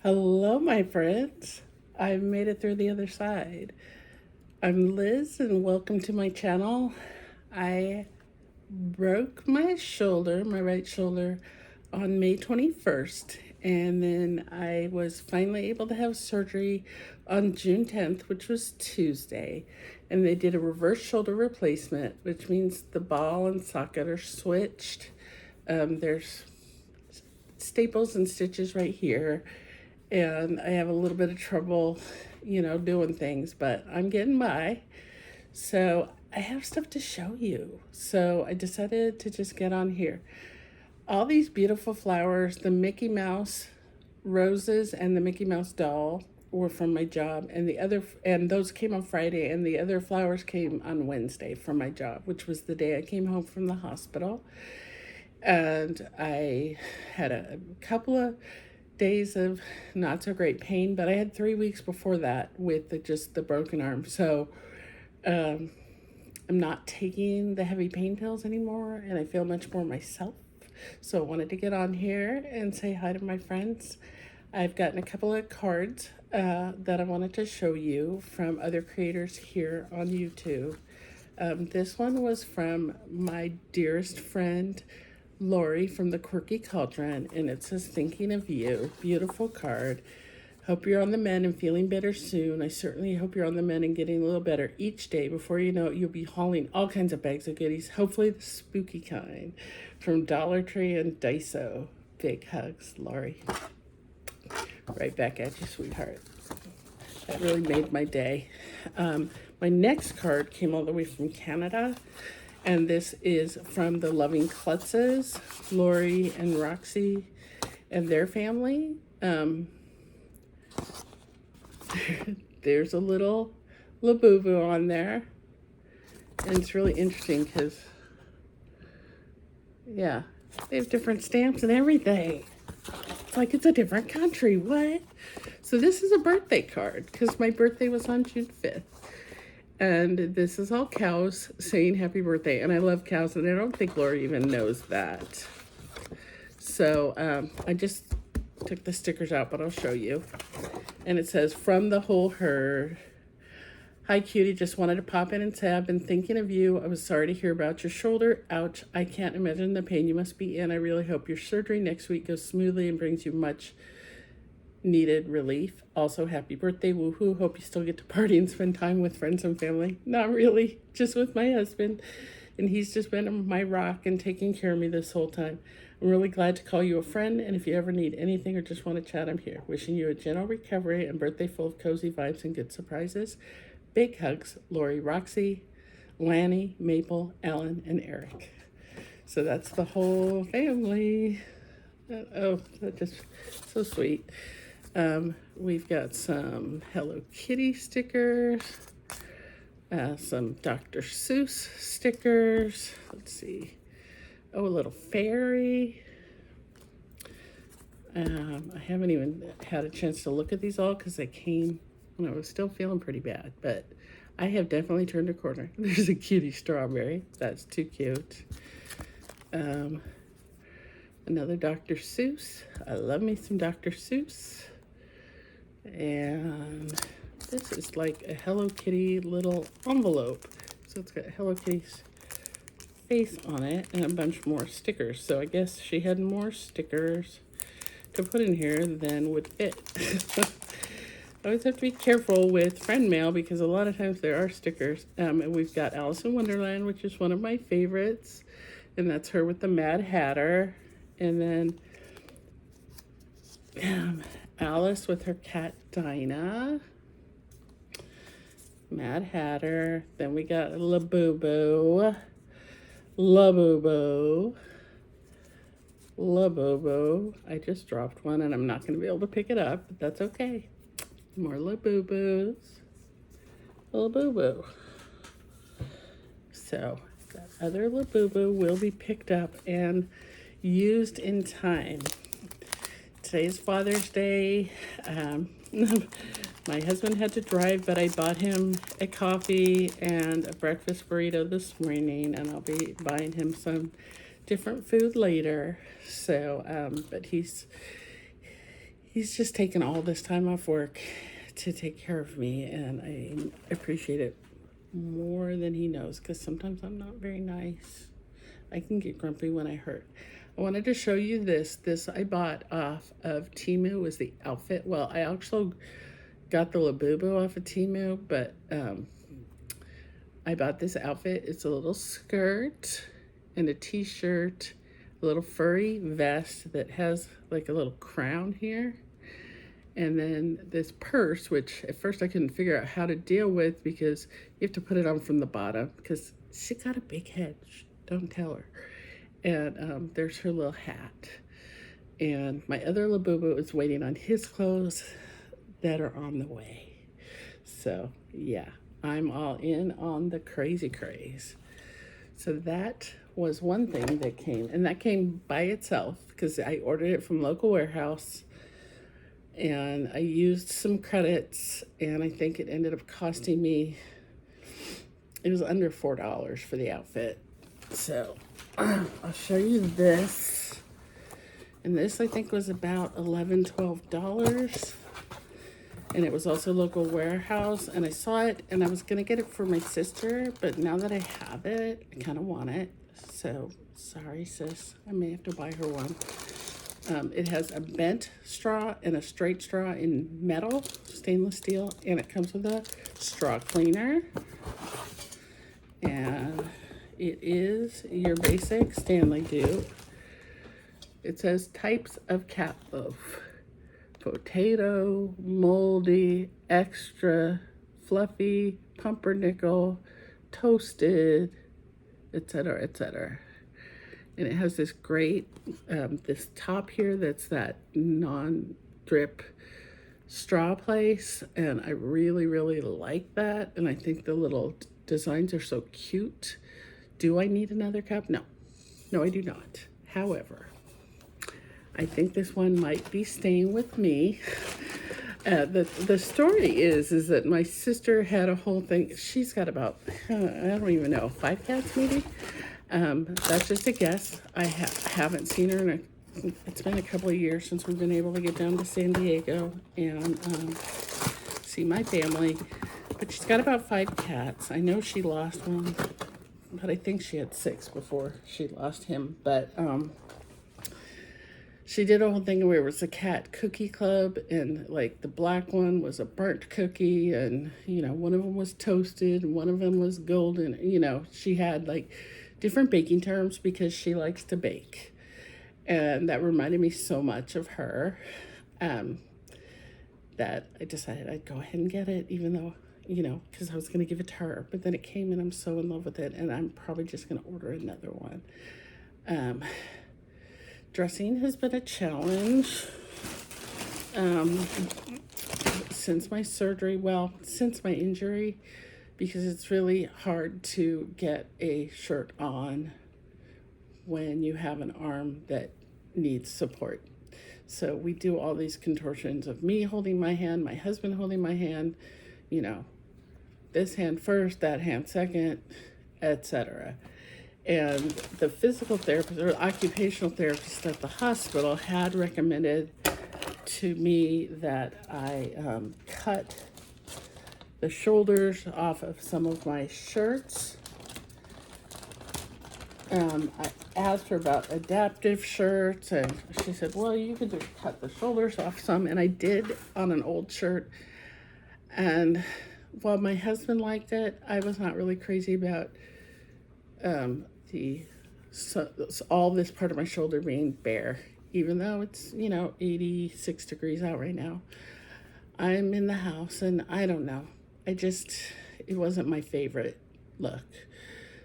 Hello, my friends. I've made it through the other side. I'm Liz, and welcome to my channel. I broke my shoulder, my right shoulder, on May 21st, and then I was finally able to have surgery on June 10th, which was Tuesday. And they did a reverse shoulder replacement, which means the ball and socket are switched. There's staples and stitches right here, and I have a little bit of trouble, doing things, but I'm getting by. So I have stuff to show you. So I decided to just get on here. All these beautiful flowers, the Mickey Mouse roses and the Mickey Mouse doll were from my job, and those came on Friday, and the other flowers came on Wednesday from my job, which was the day I came home from the hospital. And I had a couple of days of not so great pain, but I had 3 weeks before that with just the broken arm. So I'm not taking the heavy pain pills anymore, and I feel much more myself. So I wanted to get on here and say hi to my friends. I've gotten a couple of cards that I wanted to show you from other creators here on YouTube. This one was from my dearest friend, Lori from the Quirky Cauldron, and it says, "Thinking of you." Beautiful card. Hope you're on the mend and feeling better soon. I certainly hope you're on the mend and getting a little better each day. Before you know it, you'll be hauling all kinds of bags of goodies, hopefully the spooky kind, from Dollar Tree and Daiso. Big hugs, Lori. Right back at you, sweetheart. That really made my day. My next card came all the way from Canada, and this is from the Loving Klutzes, Lori and Roxy and their family. There's a little Labubu on there, and it's really interesting because, yeah, they have different stamps and everything. It's like it's a different country. What? So this is a birthday card because my birthday was on June 5th. And this is all cows saying happy birthday. And I love cows, and I don't think Lori even knows that. So I just took the stickers out, but I'll show you. And it says, "From the whole herd. Hi, cutie. Just wanted to pop in and say I've been thinking of you. I was sorry to hear about your shoulder. Ouch. I can't imagine the pain you must be in. I really hope your surgery next week goes smoothly and brings you much needed relief. Also, happy birthday. Woohoo. Hope you still get to party and spend time with friends and family." Not really, just with my husband. And he's just been my rock and taking care of me this whole time. I'm really glad to call you a friend, and if you ever need anything or just want to chat, I'm here. Wishing you a gentle recovery and birthday full of cozy vibes and good surprises. Big hugs, Lori, Roxy, Lanny, Maple, Ellen, and Eric. So that's the whole family. Oh, that's just so sweet. We've got some Hello Kitty stickers, some Dr. Seuss stickers. Let's see. Oh, a little fairy. I haven't even had a chance to look at these all because they came when I was still feeling pretty bad, but I have definitely turned a corner. There's a cutie strawberry. That's too cute. Another Dr. Seuss. I love me some Dr. Seuss. And this is like a Hello Kitty little envelope. So it's got Hello Kitty's face on it and a bunch more stickers. So I guess she had more stickers to put in here than would fit. I always have to be careful with friend mail because a lot of times there are stickers. And we've got Alice in Wonderland, which is one of my favorites. And that's her with the Mad Hatter. And then Alice with her cat Dinah. Mad Hatter. Then we got Labubu. Labubu. Labubu. I just dropped one and I'm not going to be able to pick it up, but that's okay. More Labubus. Labubu. So that other Labubu will be picked up and used in time. Today's Father's Day. My husband had to drive, but I bought him a coffee and a breakfast burrito this morning, and I'll be buying him some different food later. So, but he's just taken all this time off work to take care of me, and I appreciate it more than he knows, because sometimes I'm not very nice. I can get grumpy when I hurt. I wanted to show you this. This I bought off of Temu, was the outfit. Well, I actually got the Labubu off of Temu, but I bought this outfit. It's a little skirt and a t-shirt, a little furry vest that has like a little crown here. And then this purse, which at first I couldn't figure out how to deal with, because you have to put it on from the bottom, because she got a big head. Don't tell her. And there's her little hat. And my other Labubu is waiting on his clothes that are on the way. So yeah, I'm all in on the crazy craze. So that was one thing that came, and that came by itself because I ordered it from local warehouse, and I used some credits, and I think it ended up costing me, it was under $4 for the outfit. So I'll show you this. And this I think was about $11, $12. And it was also local warehouse, and I saw it and I was gonna get it for my sister, but now that I have it, I kind of want it. So sorry, sis, I may have to buy her one. It has a bent straw and a straight straw in metal, stainless steel, and it comes with a straw cleaner. And it is your basic Stanley dupe. It says types of cat loaf: potato, moldy, extra, fluffy, pumpernickel, toasted, etc., etc. And it has this great, this top here that's that non-drip straw place, and I really, really like that. And I think the little designs are so cute. Do I need another cup? No, no, I do not. However, I think this one might be staying with me. The story is that my sister had a whole thing. She's got about, I don't even know, 5 cats maybe? That's just a guess. I haven't seen her in it's been a couple of years since we've been able to get down to San Diego and see my family. But she's got about 5 cats. I know she lost one, but I think she had 6 before she lost him. But she did a whole thing where it was a cat cookie club, and like the black one was a burnt cookie, and you know, one of them was toasted, and one of them was golden. You know, she had like different baking terms because she likes to bake. And that reminded me so much of her that I decided I'd go ahead and get it, even though, you know, because I was going to give it to her. But then it came and I'm so in love with it, and I'm probably just going to order another one. Dressing has been a challenge since my surgery, well, since my injury, because it's really hard to get a shirt on when you have an arm that needs support. So we do all these contortions of me holding my hand, my husband holding my hand, you know, this hand first, that hand second, etc. And the physical therapist or occupational therapist at the hospital had recommended to me that I cut the shoulders off of some of my shirts. I asked her about adaptive shirts, and she said, well, you could just cut the shoulders off some, and I did on an old shirt. And while my husband liked it, I was not really crazy about all this part of my shoulder being bare, even though it's, you know, 86 degrees out right now. I'm in the house, and I don't know. It wasn't my favorite look.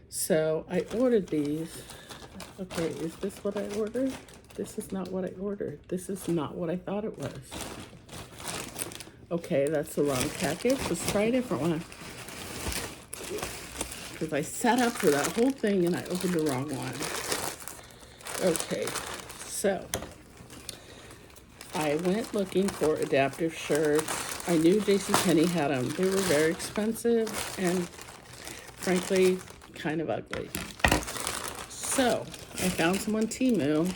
So I ordered these. Okay, is this what I ordered? This is not what I ordered. This is not what I thought it was. Okay, that's the wrong package. Let's try a different one. Because I set up for that whole thing and I opened the wrong one. Okay, so I went looking for adaptive shirts. I knew JCPenney had them. They were very expensive and frankly, kind of ugly. So I found some on Temu,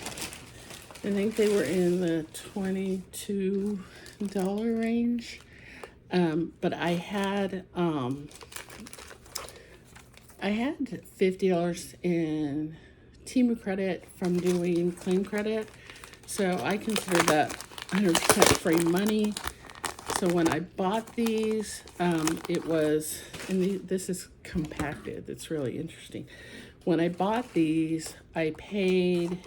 I think they were in the $22 range. But I had $50 in Temu credit from doing claim credit. So I consider that 100% free money. So when I bought these, it was, and this is compacted. It's really interesting. When I bought these, I paid,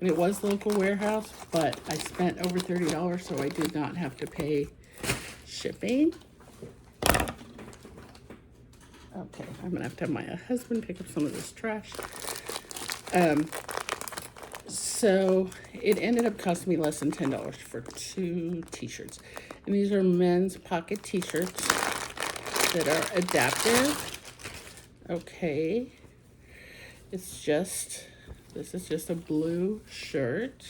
and it was local warehouse, but I spent over $30, so I did not have to pay shipping. Okay, I'm gonna have my husband pick up some of this trash. So it ended up costing me less than $10 for 2 t-shirts. And these are men's pocket t-shirts that are adaptive. Okay. This is just a blue shirt.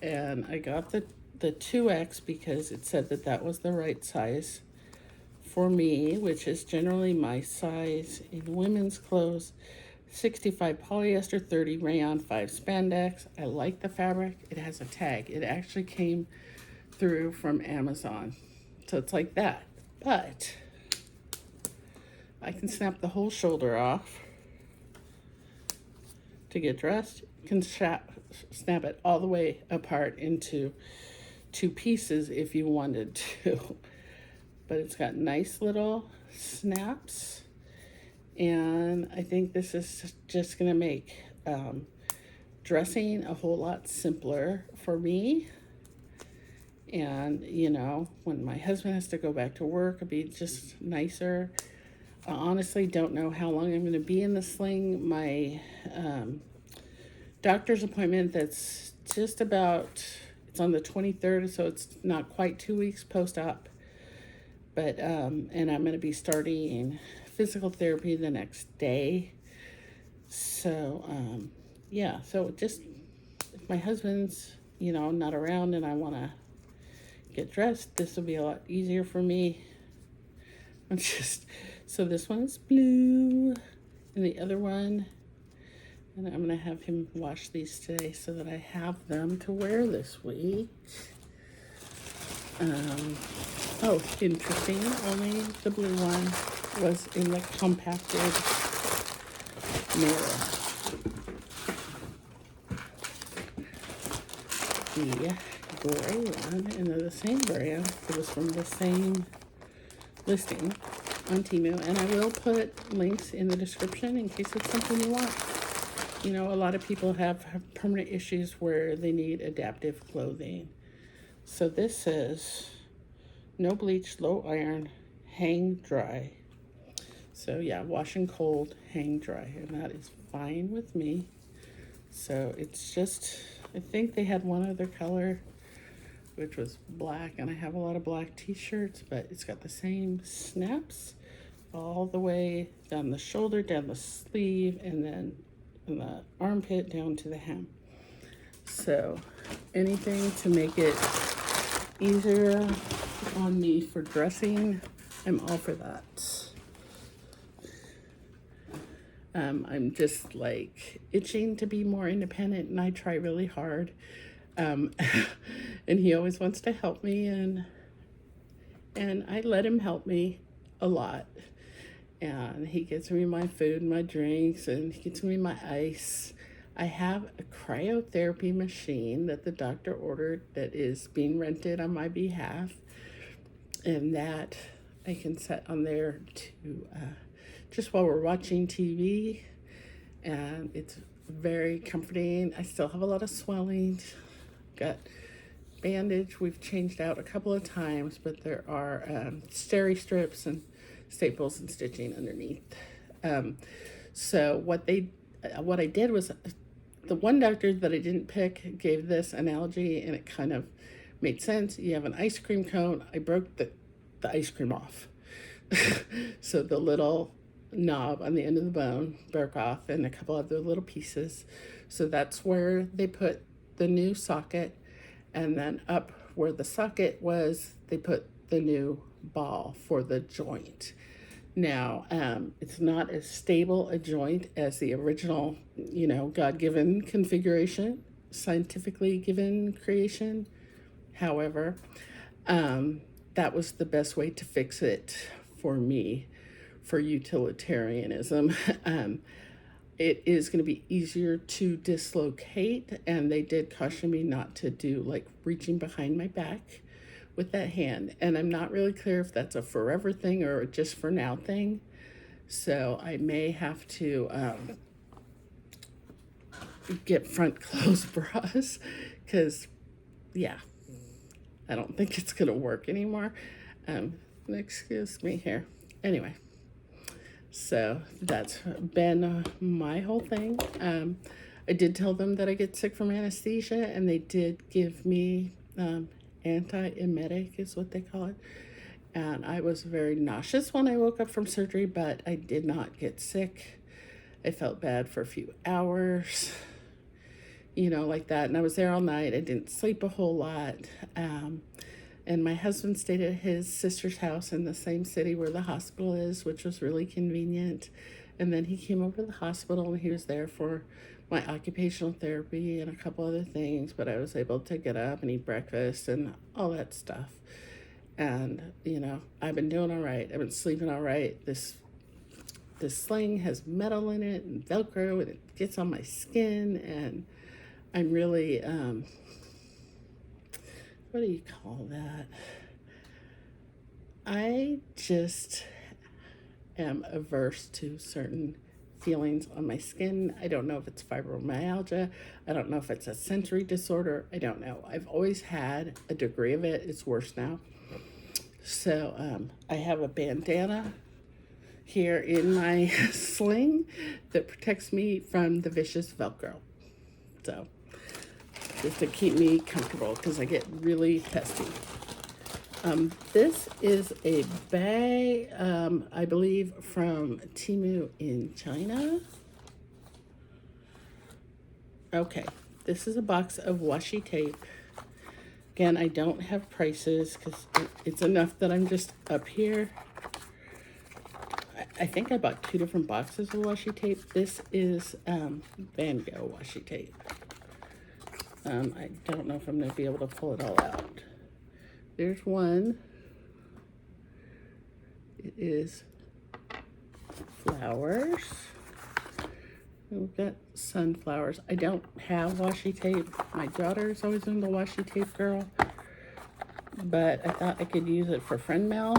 And I got the 2X because it said that was the right size for me, which is generally my size in women's clothes. 65 polyester, 30 rayon, 5 spandex. I like the fabric. It has a tag. It actually came through from Amazon. So it's like that. But I can snap the whole shoulder off to get dressed. You can snap it all the way apart into 2 pieces if you wanted to. But it's got nice little snaps. And I think this is just gonna make dressing a whole lot simpler for me. And, you know, when my husband has to go back to work, it'll be just nicer. I honestly don't know how long I'm gonna be in the sling. My doctor's appointment that's just about, it's on the 23rd, so it's not quite 2 weeks post-op. But, and I'm gonna be starting physical therapy the next day. So, yeah, so just, if my husband's, you know, not around and I want to get dressed, this will be a lot easier for me. So this one is blue, and the other one, and I'm going to have him wash these today so that I have them to wear this week. Oh, interesting, only the blue one was in the compacted mirror. The gray one, and they're the same brand. It was from the same listing on Temu, and I will put links in the description in case it's something you want. You know, a lot of people have permanent issues where they need adaptive clothing. So this says, no bleach, low iron, hang dry. So yeah, wash and cold, hang dry, and that is fine with me. So it's just, I think they had one other color, which was black, and I have a lot of black t-shirts, but it's got the same snaps all the way down the shoulder, down the sleeve, and then from the armpit down to the hem. So anything to make it easier on me for dressing, I'm all for that. I'm just like itching to be more independent, and I try really hard. And he always wants to help me, and I let him help me a lot. And he gets me my food, my drinks, and he gets me my ice. I have a cryotherapy machine that the doctor ordered that is being rented on my behalf, and that I can set on there to just while we're watching TV, and it's very comforting. I still have a lot of swelling. Got bandage we've changed out a couple of times, but there are steri strips and staples and stitching underneath. So what I did was, the one doctor that I didn't pick gave this analogy, and it kind of made sense. You have an ice cream cone. I broke the ice cream off. So the little knob on the end of the bone broke off, and a couple other little pieces. So that's where they put the new socket, and then up where the socket was, they put the new ball for the joint. Now, it's not as stable a joint as the original, you know, God-given configuration scientifically given creation. However, that was the best way to fix it for me, for utilitarianism. It is going to be easier to dislocate, and they did caution me not to do like reaching behind my back with that hand. And I'm not really clear if that's a forever thing or just for now thing. So I may have to get front clothes bras because, yeah, I don't think it's going to work anymore. Excuse me here. Anyway, so that's been my whole thing. I did tell them that I get sick from anesthesia, and they did give me antiemetic is what they call it. And I was very nauseous when I woke up from surgery, but I did not get sick. I felt bad for a few hours, like that. And I was there all night. I didn't sleep a whole lot. And my husband stayed at his sister's house in the same city where the hospital is, which was really convenient. And then he came over to the hospital, and he was there for my occupational therapy and a couple other things. But I was able to get up and eat breakfast and all that stuff. And, I've been doing all right. I've been sleeping all right. This sling has metal in it and Velcro, and it gets on my skin. And I'm really, what do you call that? I just am averse to certain feelings on my skin. I don't know if it's fibromyalgia. I don't know if it's a sensory disorder. I don't know. I've always had a degree of it. It's worse now. So I have a bandana here in my sling that protects me from the vicious Velcro. So just to keep me comfortable because I get really testy. This is a bag, I believe, from Temu in China. Okay, this is a box of washi tape. Again, I don't have prices because it's enough that I'm just up here. I think I bought 2 different boxes of washi tape. This is Van Gogh washi tape. I don't know if I'm going to be able to pull it all out. There's one. It is flowers. We've got sunflowers. I don't have washi tape. My daughter's always been the washi tape girl. But I thought I could use it for friend mail.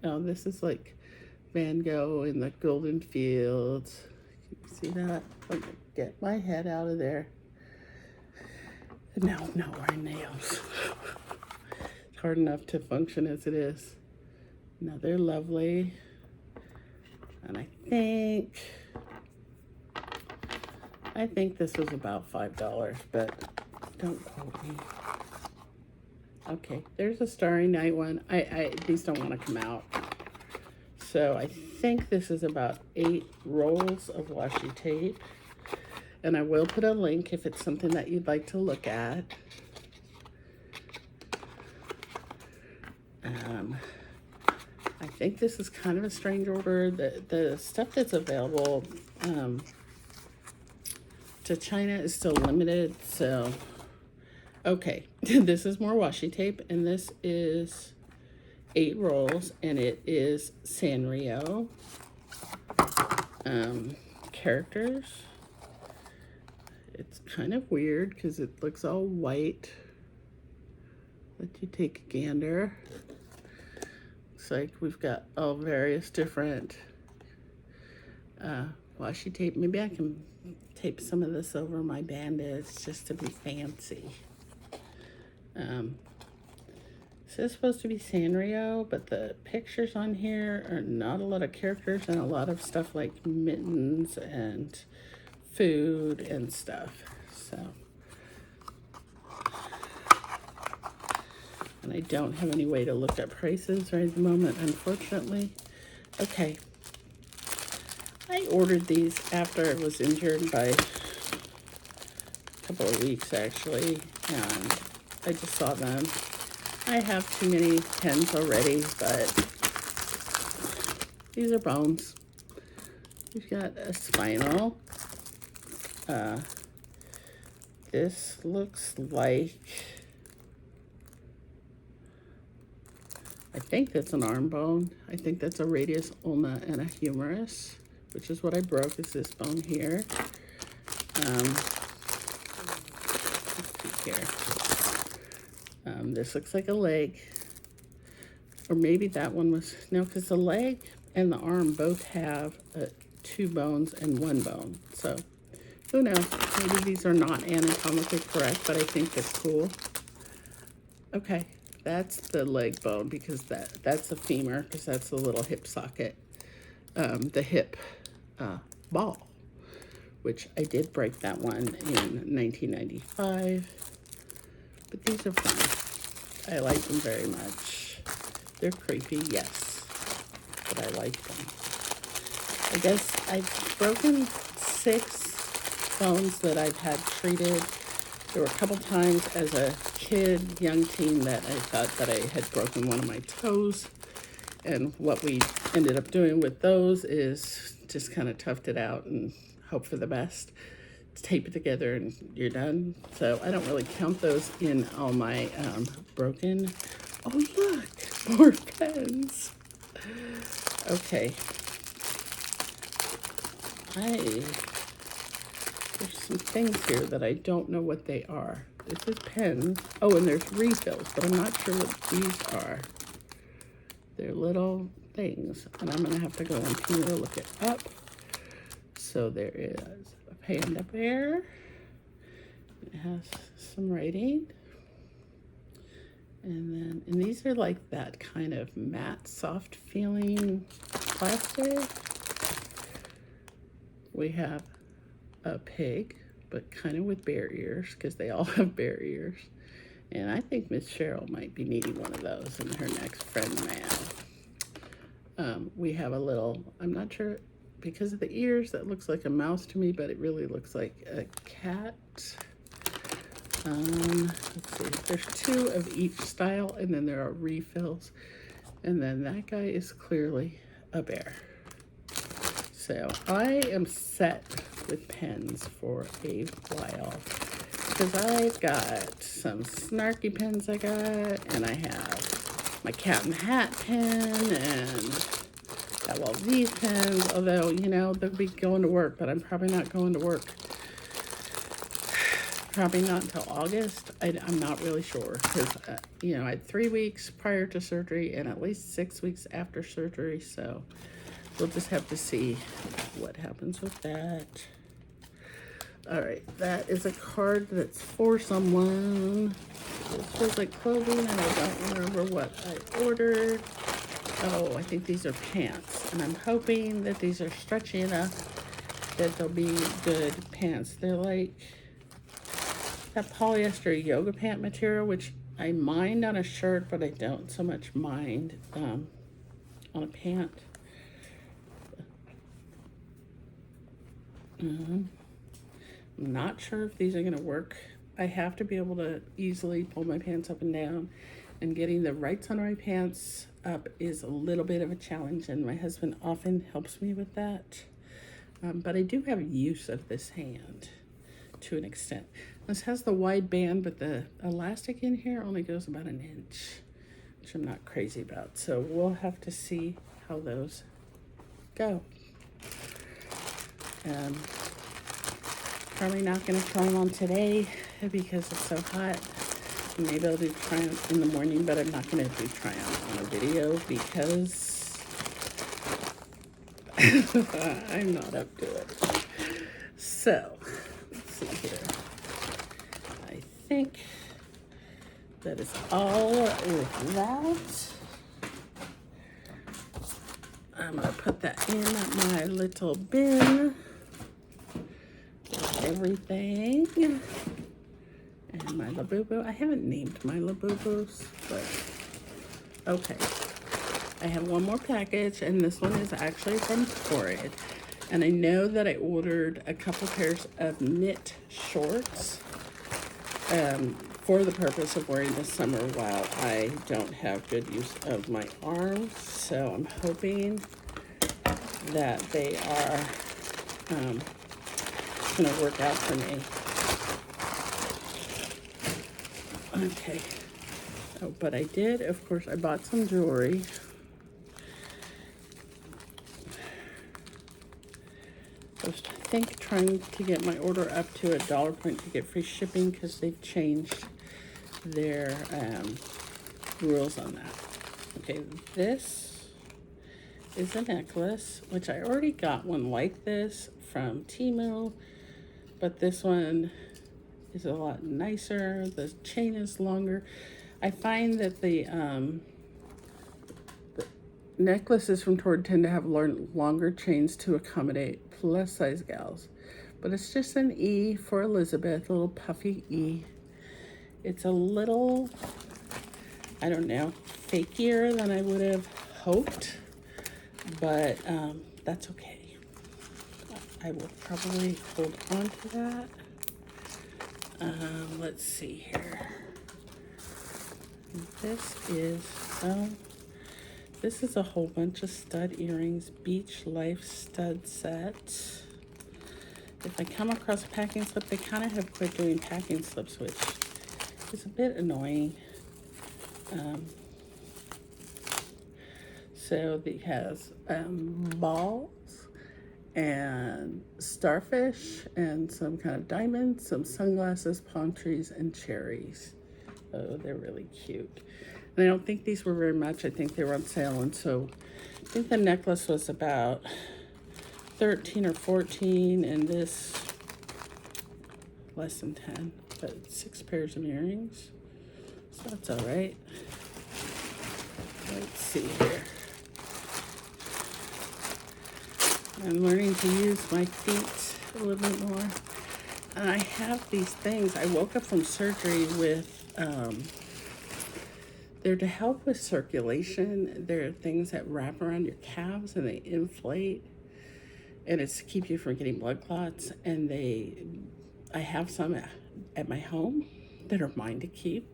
Oh, this is like Van Gogh in the golden fields. Can you see that? I'm going to get my head out of there. And now I'm not wearing nails. It's hard enough to function as it is. Now they're lovely. And I think this was about $5, but don't quote me. Okay, there's a Starry Night one. These don't want to come out. So I think this is about 8 rolls of washi tape. And I will put a link if it's something that you'd like to look at. I think this is kind of a strange order. The stuff that's available to China is still limited. So, okay, this is more washi tape, and this is 8 rolls, and it is Sanrio characters. It's kind of weird because it looks all white. Let you take a gander. Looks like we've got all various different washi tape. Maybe I can tape some of this over my bandage just to be fancy. This is supposed to be Sanrio, but the pictures on here are not a lot of characters and a lot of stuff like mittens and food and stuff. So, and I don't have any way to look up prices right at the moment, unfortunately. Okay, I ordered these after I was injured by a couple of weeks actually, and I just saw them. I have too many pens already, but these are bones. We've got a spinal. This looks like, I think that's an arm bone. I think that's a radius ulna and a humerus, which is what I broke, is this bone here. Let's see here. This looks like a leg, or maybe that one was, no, because the leg and the arm both have 2 bones and 1 bone. So who knows? Maybe these are not anatomically correct, but I think they're cool. Okay, that's the leg bone, because that's the femur, because that's the little hip socket, the hip ball, which I did break that one in 1995. But these are fun. I like them very much. They're creepy, yes, but I like them. I guess I've broken 6 bones that I've had treated. There were a couple times as a kid, young teen, that I thought that I had broken one of my toes. And what we ended up doing with those is just kind of toughed it out and hope for the best. Tape it together and you're done. So I don't really count those in all my broken. Oh, look, more pens. Okay. There's some things here that I don't know what they are. This is pens. Oh, and there's refills, but I'm not sure what these are. They're little things, and I'm gonna have to go on here to look it up. So there is a panda bear. It has some writing. And these are like that kind of matte, soft feeling plastic. We have a pig, but kind of with bear ears, because they all have bear ears. And I think Miss Cheryl might be needing one of those in her next friend mail. We have a little, I'm not sure, because of the ears, that looks like a mouse to me, but it really looks like a cat. Let's see, there's 2 of each style, and then there are refills. And then that guy is clearly a bear. So I am set with pens for a while, because I've got some snarky pens I got, and I have my cat and hat pen, and got all these pens, although, you know, they'll be going to work, but I'm probably not going to work. Probably not until August. I'm not really sure, because, you know, I had 3 weeks prior to surgery and at least 6 weeks after surgery, so we'll just have to see what happens with that. All right, that is a card that's for someone. It feels like clothing, and I don't remember what I ordered. Oh, I think these are pants, and I'm hoping that these are stretchy enough that they'll be good pants. They're like that polyester yoga pant material, which I mind on a shirt, but I don't so much mind on a pant. I'm not sure if these are going to work. I have to be able to easily pull my pants up and down, and getting the right sunray pants up is a little bit of a challenge, and my husband often helps me with that. But I do have use of this hand to an extent. This has the wide band, but the elastic in here only goes about 1 inch, which I'm not crazy about. So we'll have to see how those go. Probably not going to try them on today because it's so hot. Maybe I'll do try on in the morning, but I'm not going to do try on a video because I'm not up to it. So let's see here. I think that is all with that. I'm going to put that in my little bin with everything. And my Labubu. I haven't named my Labubus, but okay. I have one more package, and this one is actually from Torrid. And I know that I ordered a couple pairs of knit shorts for the purpose of wearing this summer while I don't have good use of my arms. So I'm hoping that they are going to work out for me. Okay. Oh, but I did, of course, I bought some jewelry. I was, I think, trying to get my order up to $1 point to get free shipping because they've changed their rules on that. Okay, this is a necklace, which I already got one like this from Temu, but this one is a lot nicer. The chain is longer. I find that the necklaces from Torrid tend to have longer chains to accommodate plus size gals, but it's just an E for Elizabeth, a little puffy E. It's a little, I don't know, fakier than I would have hoped, but that's okay. I will probably hold on to that. Let's see here. This is a whole bunch of stud earrings, Beach Life stud set. If I come across a packing slip, they kind of have quit doing packing slips, which is a bit annoying. So it has balls and starfish and some kind of diamonds, some sunglasses, palm trees, and cherries. Oh, they're really cute. And I don't think these were very much. I think they were on sale, and so I think the necklace was about 13 or 14, and this less than 10, but 6 pairs of earrings, so that's all right. Let's see here. I'm learning to use my feet a little bit more. And I have these things. I woke up from surgery with, they're to help with circulation. They're things that wrap around your calves and they inflate. And it's to keep you from getting blood clots. And I have some at my home that are mine to keep,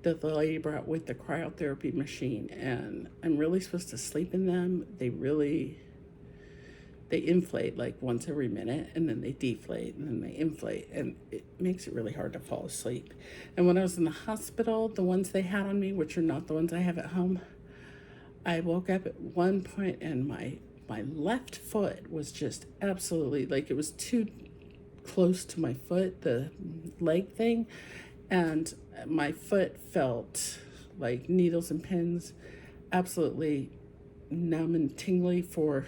that the lady brought with the cryotherapy machine. And I'm really supposed to sleep in them. They inflate like once every minute, and then they deflate, and then they inflate, and it makes it really hard to fall asleep. And when I was in the hospital, the ones they had on me, which are not the ones I have at home, I woke up at one point and my left foot was just absolutely, like, it was too close to my foot, the leg thing, and my foot felt like needles and pins, absolutely numb and tingly for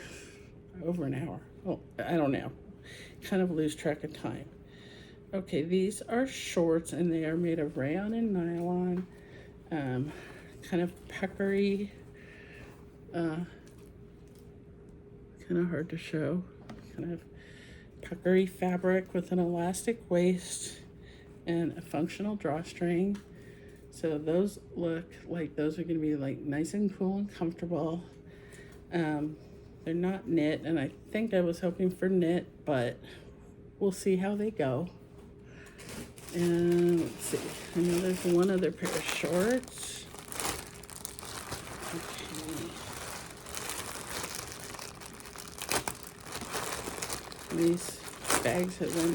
over an hour. Well, I don't know. Kind of lose track of time. Okay, these are shorts, and they are made of rayon and nylon. Kind of puckery. Kind of hard to show. Kind of puckery fabric with an elastic waist and a functional drawstring. So those look like those are going to be like nice and cool and comfortable. They're not knit, and I think I was hoping for knit, but we'll see how they go. And let's see, I know there's one other pair of shorts. Okay. These bags have been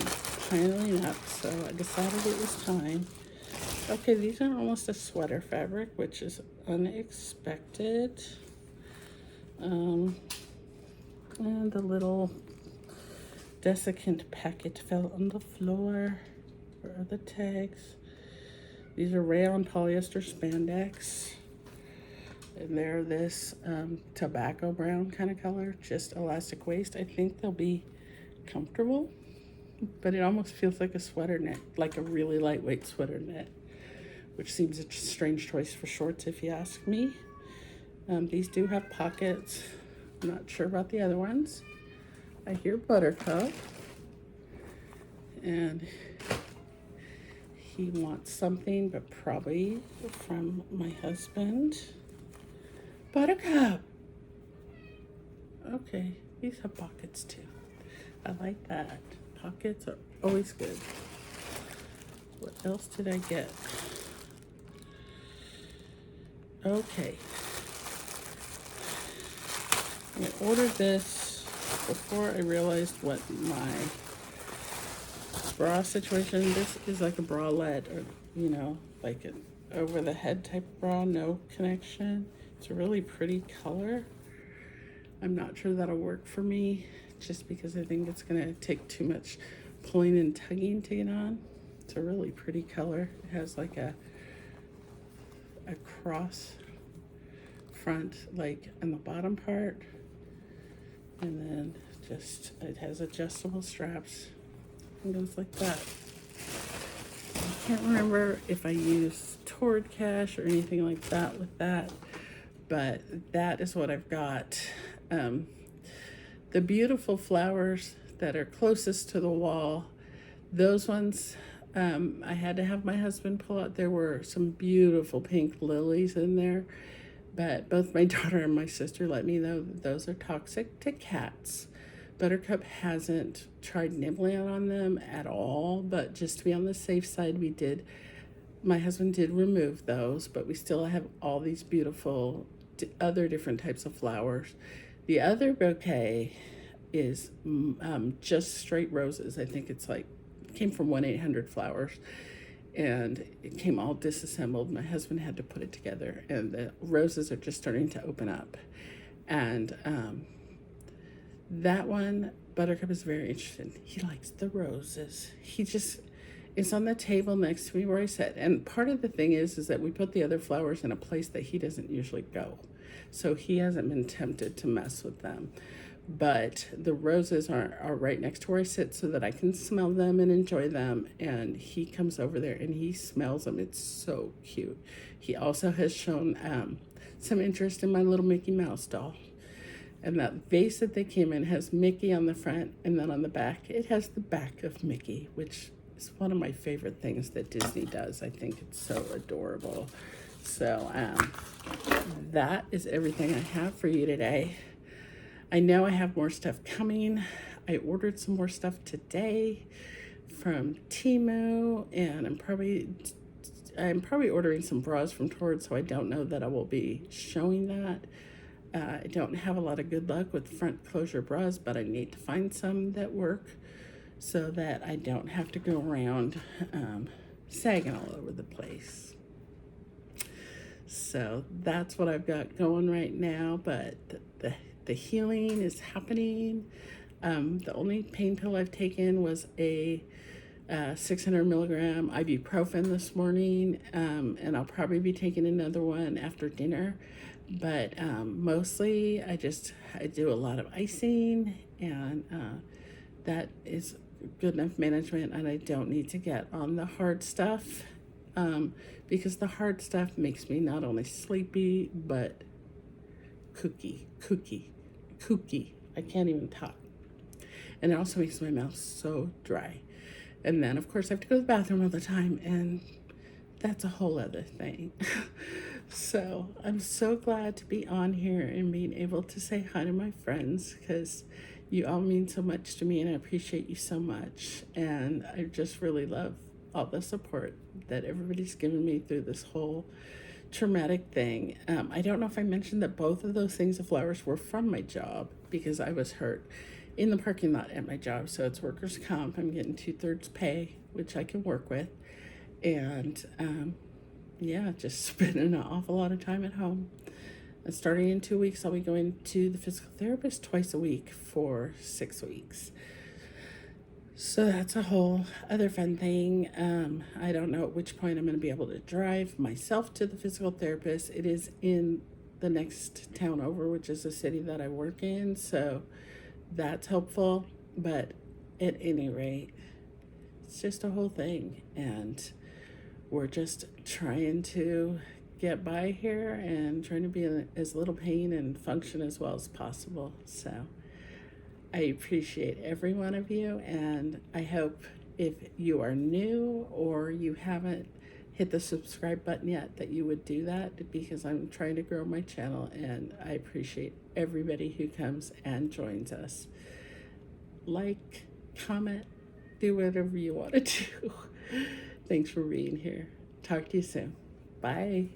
piling up, so I decided it was time. Okay, these are almost a sweater fabric, which is unexpected. And the little desiccant packet fell on the floor. Where are the tags? These are rayon polyester spandex. And they're this tobacco brown kind of color, just elastic waist. I think they'll be comfortable, but it almost feels like a sweater knit, like a really lightweight sweater knit, which seems a strange choice for shorts if you ask me. These do have pockets. I'm not sure about the other ones. I hear Buttercup, and he wants something, but probably from my husband. Buttercup! Okay, these have pockets too. I like that. Pockets are always good. What else did I get? Okay. I ordered this before I realized what my bra situation. This is like a bralette, or you know, like an over the head type of bra, no connection. It's a really pretty color. I'm not sure that'll work for me just because I think it's gonna take too much pulling and tugging to get on. It's a really pretty color. It has like a cross front, like in the bottom part, and then just it has adjustable straps and goes like that. I can't remember if I used Torrid Cash or anything like that with that, but that is what I've got. The beautiful flowers that are closest to the wall, those ones, I had to have my husband pull out. There were some beautiful pink lilies in there, but both my daughter and my sister let me know that those are toxic to cats. Buttercup hasn't tried nibbling on them at all, but just to be on the safe side, my husband did remove those, but we still have all these beautiful other different types of flowers. The other bouquet is just straight roses. I think it's like, came from 1-800-Flowers, and it came all disassembled. My husband had to put it together, and the roses are just starting to open up. And that one, Buttercup is very interested. He likes the roses. He just, it's on the table next to me where I sit. And part of the thing is that we put the other flowers in a place that he doesn't usually go. So he hasn't been tempted to mess with them. But the roses are right next to where I sit so that I can smell them and enjoy them. And he comes over there and he smells them. It's so cute. He also has shown some interest in my little Mickey Mouse doll. And that vase that they came in has Mickey on the front, and then on the back, it has the back of Mickey, which is one of my favorite things that Disney does. I think it's so adorable. So that is everything I have for you today. I know I have more stuff coming. I ordered some more stuff today from Temu, and I'm probably ordering some bras from Torrid, so I don't know that I will be showing that. I don't have a lot of good luck with front closure bras, but I need to find some that work so that I don't have to go around sagging all over the place. So that's what I've got going right now, but the healing is happening. The only pain pill I've taken was a 600 milligram ibuprofen this morning, and I'll probably be taking another one after dinner. But mostly I do a lot of icing, and that is good enough management, and I don't need to get on the hard stuff because the hard stuff makes me not only sleepy but kooky. I can't even talk. And it also makes my mouth so dry. And then of course I have to go to the bathroom all the time, and that's a whole other thing. So I'm so glad to be on here and being able to say hi to my friends, because you all mean so much to me and I appreciate you so much. And I just really love all the support that everybody's given me through this whole traumatic thing. I don't know if I mentioned that both of those things of flowers were from my job, because I was hurt in the parking lot at my job. So it's workers' comp. I'm getting 2/3 pay, which I can work with. And yeah, just spending an awful lot of time at home. And starting in 2 weeks, I'll be going to the physical therapist twice a week for 6 weeks. So that's a whole other fun thing. I don't know at which point I'm going to be able to drive myself to the physical therapist. It is in the next town over, which is the city that I work in. So that's helpful. But at any rate, it's just a whole thing. And we're just trying to get by here and trying to be in as little pain and function as well as possible. So I appreciate every one of you, and I hope if you are new or you haven't hit the subscribe button yet that you would do that, because I'm trying to grow my channel, and I appreciate everybody who comes and joins us. Like, comment, do whatever you want to do. Thanks for being here. Talk to you soon. Bye.